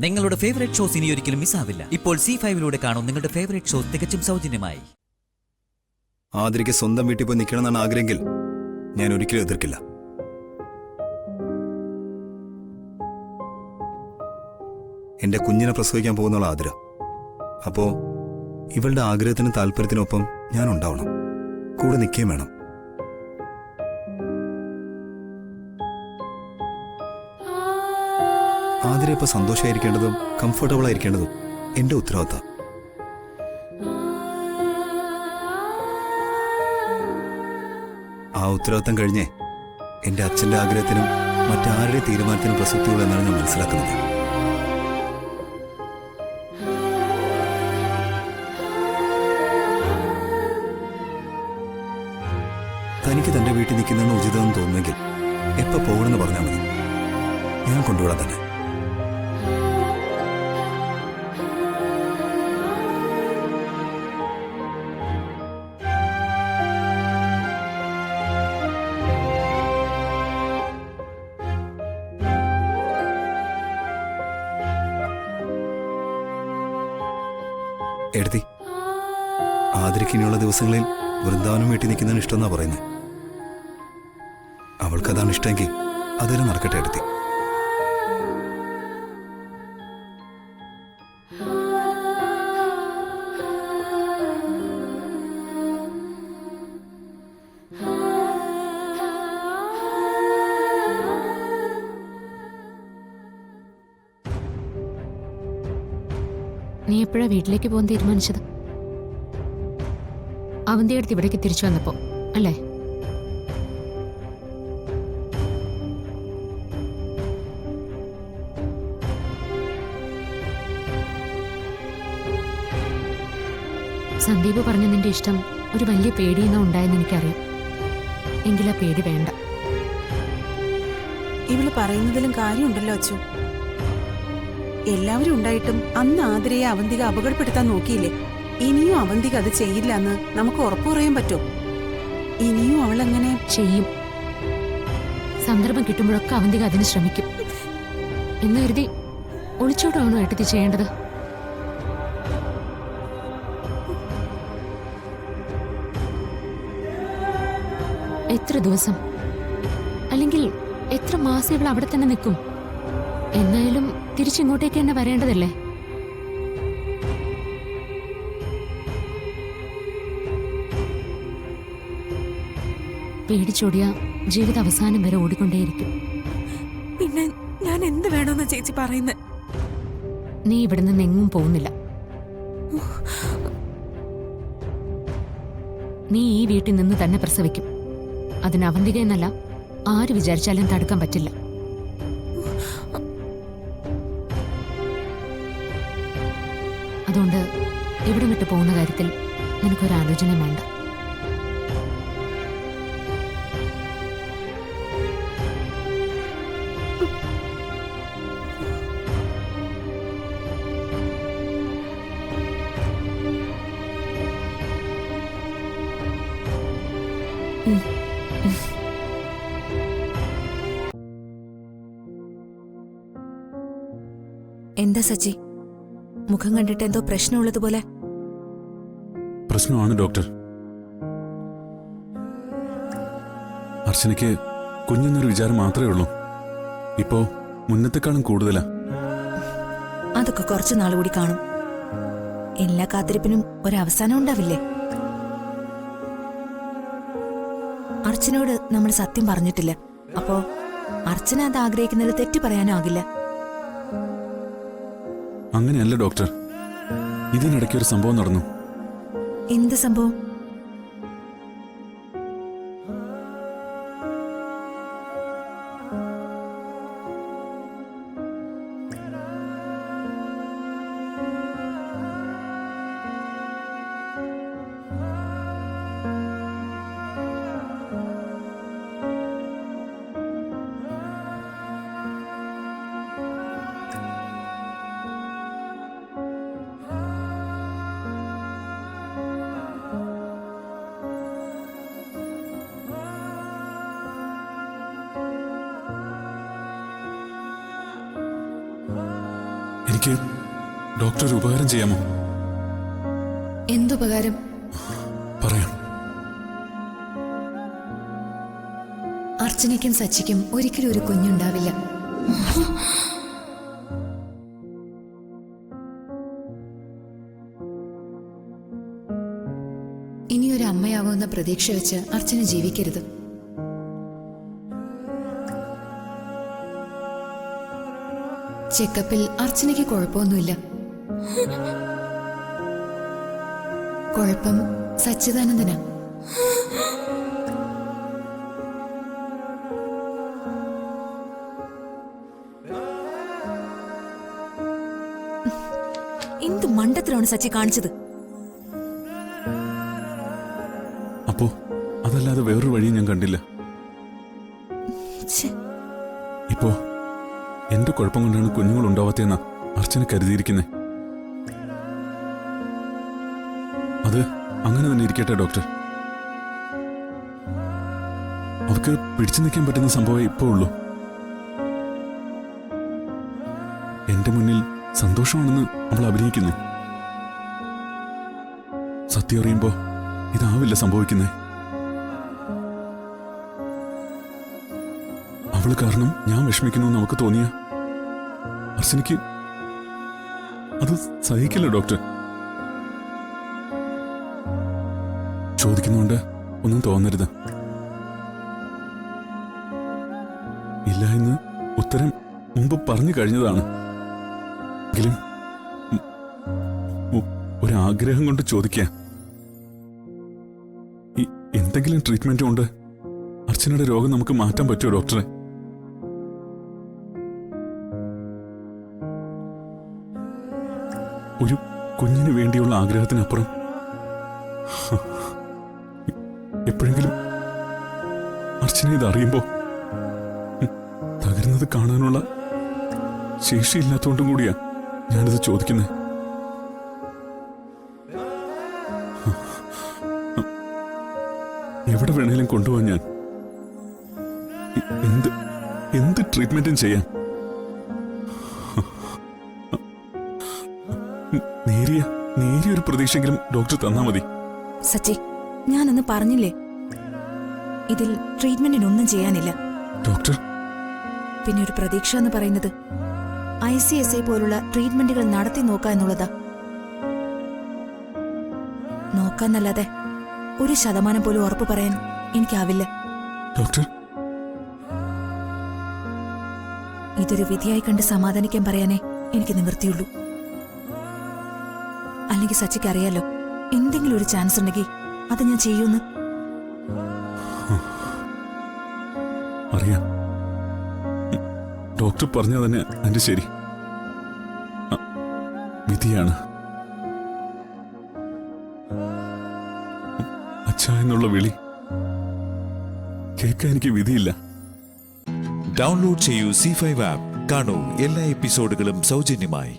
നിങ്ങളുടെ favourite shows ഇനി ഒരിക്കലും മിസ്സാവില്ല. ഇപ്പോൾ C5 കാണും നിങ്ങളുടെ ഫേവറേറ്റ് ഷോസ് തികച്ചും സൗജന്യമായി. ആതിരയ്ക്ക് സ്വന്തം വീട്ടിൽ പോയി നിൽക്കണമെന്നാണ് ആഗ്രഹമെങ്കിൽ ഞാൻ ഒരിക്കലും എതിർക്കില്ല. എന്റെ കുഞ്ഞിനെ പ്രസവിക്കാൻ പോകുന്നുള്ള ആതിര. അപ്പോ ഇവളുടെ ആഗ്രഹത്തിനും താല്പര്യത്തിനൊപ്പം ഞാൻ ഉണ്ടാവണം, കൂടെ നിൽക്കുകയും വേണം. ആതിര ഇപ്പൊ സന്തോഷമായിരിക്കേണ്ടതും കംഫർട്ടബിൾ ആയിരിക്കേണ്ടതും എന്റെ ഉത്തരവാദിത്തം. ആ ഉത്തരവാദിത്തം കഴിഞ്ഞേ എന്റെ അച്ഛന്റെ ആഗ്രഹത്തിനും മറ്റാരുടെ തീരുമാനത്തിനും പ്രസക്തിയുള്ളൂ എന്നാണ് ഞാൻ മനസ്സിലാക്കുന്നത്. തനിക്ക് തന്റെ വീട്ടിൽ നിൽക്കുന്നതെന്ന് ഉചിതമെന്ന് തോന്നുമെങ്കിൽ എപ്പോ പോകണമെന്ന് പറഞ്ഞാൽ മതി, ഞാൻ കൊണ്ടുവിടാൻ തന്നെ. എഴുതി ആതിരയ്ക്ക് ഇനിയുള്ള ദിവസങ്ങളിൽ വൃന്ദാവനം വീട്ടിൽ നിൽക്കുന്നതിന് ഇഷ്ടമെന്നാ പറയുന്നത്. അവൾക്കതാണ് ഇഷ്ടമെങ്കിൽ അതെല്ലാം നടക്കട്ടെ എടുത്തി. നീ എപ്പോഴാ വീട്ടിലേക്ക് പോകാൻ തീരുമാനിച്ചത്? അവന്തിയെടുത്ത് ഇവിടേക്ക് തിരിച്ചു വന്നപ്പോ അല്ലേ? സന്ദീപ് പറഞ്ഞ നിന്റെ ഇഷ്ടം ഒരു വലിയ പേടിയെന്നാ ഉണ്ടായെന്ന് എനിക്കറിയാം. എങ്കിലാ പേടി വേണ്ട. ഇവള് പറയുന്നതിലും കാര്യമുണ്ടല്ലോ അച്ചു. എല്ലാവരും ഉണ്ടായിട്ടും അന്ന് ആതിരയെ അവന്തിക അപകടപ്പെടുത്താൻ നോക്കിയില്ലേ? ഇനിയും അവന്തിക അത് ചെയ്യില്ല എന്ന് നമുക്ക് ഉറപ്പു പറയാൻ പറ്റുമോ? ഇനിയും അവളെങ്ങനെ ചെയ്യും? സന്ദർഭം കിട്ടുമ്പോഴൊക്കെ അവന്തിക അതിന് ശ്രമിക്കും എന്ന് കരുതി ഒളിച്ചോട്ടാണോ ഏട്ടത്തി ചെയ്യേണ്ടത്? എത്ര ദിവസം അല്ലെങ്കിൽ എത്ര മാസം ഇവൾ അവിടെ തന്നെ നിൽക്കും? എന്നാലും തിരിച്ചിങ്ങോട്ടേക്ക് തന്നെ വരേണ്ടതല്ലേ? പേടിച്ചോടിയ ജീവിത അവസാനം വരെ ഓടിക്കൊണ്ടേയിരിക്കും. പിന്നെ ഞാൻ എന്ത് വേണമെന്ന് ചേച്ചി പറയുന്നത്? നീ ഇവിടെ നിന്ന് എങ്ങും പോകുന്നില്ല. നീ ഈ വീട്ടിൽ നിന്ന് തന്നെ പ്രസവിക്കും. അതിന് അവന്തിക എന്നല്ല ആര് വിചാരിച്ചാലും തടുക്കാൻ പറ്റില്ല. അതുകൊണ്ട് ഇവിടെ വിട്ടു പോകുന്ന കാര്യത്തിൽ നിനക്കൊരാലോചന വേണ്ട. എന്താ സച്ചി, മുഖം കണ്ടിട്ട് എന്തോ പ്രശ്നമുള്ളതുപോലെ? പ്രശ്നമാണ് ഡോക്ടർ. അർച്ചനയ്ക്ക് കുഞ്ഞെന്നൊരു വിചാരം മാത്രമേ ഉള്ളൂ. ഇപ്പോ മുന്നത്തെക്കാളും കൂടുതലാ. അതൊക്കെ കുറച്ചു നാൾ കൂടി കാണും. എല്ലാ കാത്തിരിപ്പിനും ഒരവസാനം ഉണ്ടാവില്ലേ? അർച്ചനയോട് നമ്മൾ സത്യം പറഞ്ഞിട്ടില്ല. അപ്പോ അർച്ചന അത് ആഗ്രഹിക്കുന്നത് തെറ്റി പറയാനാകില്ല. അങ്ങനെയല്ല ഡോക്ടർ, ഇതിനിടയ്ക്ക് ഒരു സംഭവം നടന്നു. എന്ത് സംഭവം? എനിക്ക് ഡോക്ടർ ഒരു ഉപകാരം ചെയ്യാമോ? എന്തുപകാരം? പറയാം. അർച്ചനയ്ക്കും സച്ചിക്കും ഒരിക്കലും ഒരു കുഞ്ഞുണ്ടാവില്ല. ഇനിയൊരു അമ്മയാവുമെന്ന പ്രതീക്ഷ വെച്ച് അർച്ചന ജീവിക്കരുത്. ചെക്കപ്പിൽ അർച്ചനയ്ക്ക് കുഴപ്പമൊന്നുമില്ല. കുഴപ്പം സച്ചിദാനന്ദനാ. എന്ത് മണ്ടത്തിലാണ് സച്ചി കാണിച്ചത്? അപ്പോ അതല്ലാതെ വേറൊരു വഴിയും ഞാൻ കണ്ടില്ല. ഛെ, ഇപ്പോ എന്റെ കുഴപ്പം കൊണ്ടാണ് കുഞ്ഞുങ്ങൾ ഉണ്ടാവാത്തെന്നാ അർച്ചന കരുതിയിരിക്കുന്നേ. അത് അങ്ങനെ തന്നെ ഇരിക്കട്ടെ ഡോക്ടർ. അവർക്ക് പിടിച്ചു നിൽക്കാൻ പറ്റുന്ന സംഭവം ഇപ്പോ ഉള്ളൂ. എന്റെ മുന്നിൽ സന്തോഷമാണെന്ന് അവൾ അഭിനയിക്കുന്നു. സത്യം അറിയുമ്പോ ഇതാവില്ല സംഭവിക്കുന്നേ. അവള് കാരണം ഞാൻ വിഷമിക്കുന്നു നമുക്ക് തോന്നിയ അർച്ചനയ്ക്ക് അത് സഹിക്കില്ല ഡോക്ടർ. ചോദിക്കുന്നുണ്ട് ഒന്നും തോന്നരുത്. ഇല്ല എന്ന് ഉത്തരം മുമ്പ് പറഞ്ഞു കഴിഞ്ഞതാണ്. എങ്കിലും ഒരാഗ്രഹം കൊണ്ട് ചോദിക്കുക. എന്തെങ്കിലും ട്രീറ്റ്മെന്റ് കൊണ്ട് അർച്ചനയുടെ രോഗം നമുക്ക് മാറ്റാൻ പറ്റുമോ ഡോക്ടറെ? ഒരു കുഞ്ഞിന് വേണ്ടിയുള്ള ആഗ്രഹത്തിനപ്പുറം എപ്പോഴെങ്കിലും അർച്ചന ഇതറിയുമ്പോ തകരുന്നത് കാണാനുള്ള ശേഷിയില്ലാത്തതുകൊണ്ടും കൂടിയാ ഞാനിത് ചോദിക്കുന്നത്. എവിടെ വേണേലും കൊണ്ടുപോകാൻ ഞാൻ. എന്ത് ട്രീറ്റ്മെന്റും ചെയ്യാം. നേരിയൊരു പ്രതീക്ഷയെങ്കിലും ഡോക്ടർ തന്നാ മതി. സച്ചി, ഞാനൊന്ന് പറഞ്ഞില്ലേ, ഇതിൽ ട്രീറ്റ്മെന്റിനൊന്നും ചെയ്യാനില്ല. ഡോക്ടർ, പിന്നെ ഒരു പ്രതീക്ഷ എന്ന് പറയുന്നത് ICSI പോലുള്ള ട്രീറ്റ്മെന്റുകൾ നടത്തി നോക്കുക എന്നുള്ളതാ. നോക്കാന്നല്ലാതെ 1% പോലും ഉറപ്പ് പറയാൻ എനിക്കാവില്ല. ഡോക്ടർ, ഇതൊരു വിധിയായി കണ്ട് സമാധാനിക്കാൻ പറയാനേ എനിക്ക് നിവൃത്തിയുള്ളൂ. അല്ലെങ്കിൽ സച്ചിക്ക് അറിയാലോ, എന്തെങ്കിലും ഒരു ചാൻസ് ഉണ്ടെങ്കിൽ അത് ഞാൻ ചെയ്യൂന്ന്. അറിയാം. ഡോക്ടർ പറഞ്ഞ തന്നെ അതിന്റെ ശരി. വിധിയാണ്. അച്ഛാ എന്നുള്ള വിളി കേൾക്കാൻ എനിക്ക് വിധിയില്ല. ഡൗൺലോഡ് ചെയ്യൂ C5 ആപ്പ്. കാണൂ എല്ലാ എപ്പിസോഡുകളും സൗജന്യമായി.